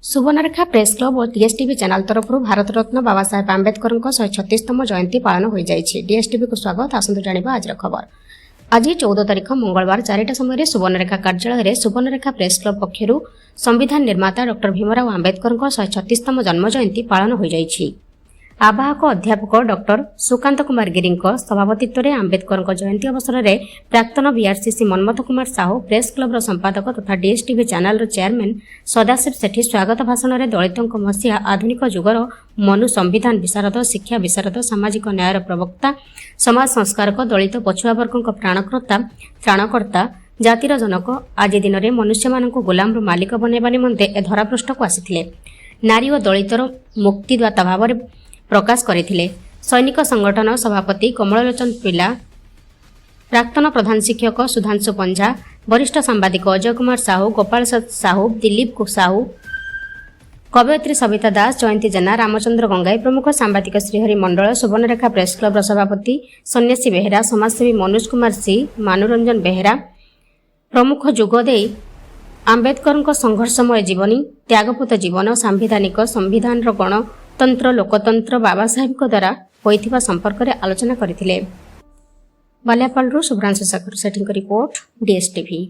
Subarnarekha press club और डीएसटीवी channel तरफर Bharat Ratna Baba Saheb Ambedkar 136तम जयंती पालन हो जाएगी। डीएसटीवी को स्वागत। आसतु जानिबा आज खबर। आज 14 तारिख मंगलवार 4टा समय सुवर्णरेखा कार्यालय में सुवर्णरेखा प्रेस क्लब पक्षर संविधान निर्माता डॉक्टर भीमराव आंबेडकर 136तम जन्म जयंती पालन हो जाएगी। आवाहक अध्यापक डॉक्टर सुकांत कुमार गिरी सभापतित्व में आंबेडकर जयंती अवसर में प्राक्तन BRCC Manmath Kumar Sahu press club संपादक तथा DSTV channel chairman Sadashiv Sethi स्वागत भाषण में दलितों मसीहा आधुनिक जुगर मनु संविधान विशारद शिक्षा विशारद सामाजिक न्यायर प्रवक्ता समाज संस्कारक दलित पछुआ वर्ग प्राणकर्ता त्राणकर्ता जातिर जनक आज दिन में मनुष्य मान गुलाम मालिक बनवा निमंते ए धरापृष्ठ को आसी नारी और दलितर मुक्तिदाता भाव प्रकाश करथिले। सैनिक संगठन सभापति कमललोचन पिला, प्राक्तन प्रधान शिक्षक सुधांशु पंझा, वरिष्ठ सांबादिक अजय कुमार साहू, गोपाल साहू, दिलीप साहू, कवयित्री सविता दास, जयंती जेना, रामचंद्र गंगाई प्रमुख सांबादिक श्रीहरि मंडल, सुवर्णरेखा प्रेस क्लब सभापति सन्यासी बेहेरा, समाजसेवी मनोज कुमार सी, मनोरंजन बेहेरा प्रमुख जोगदे आंबेडकर संघर्षमय जीवनी त्यागपूत जीवन सांविधानिक संविधान गणतंत्र लोकतंत्र बाबा साहेब द्वारा होइथिबा संपर्क में आलोचना करथिले। बाल्यापालरू शुभ्रांशु शेखर सेठी रिपोर्ट डीएसटीवी।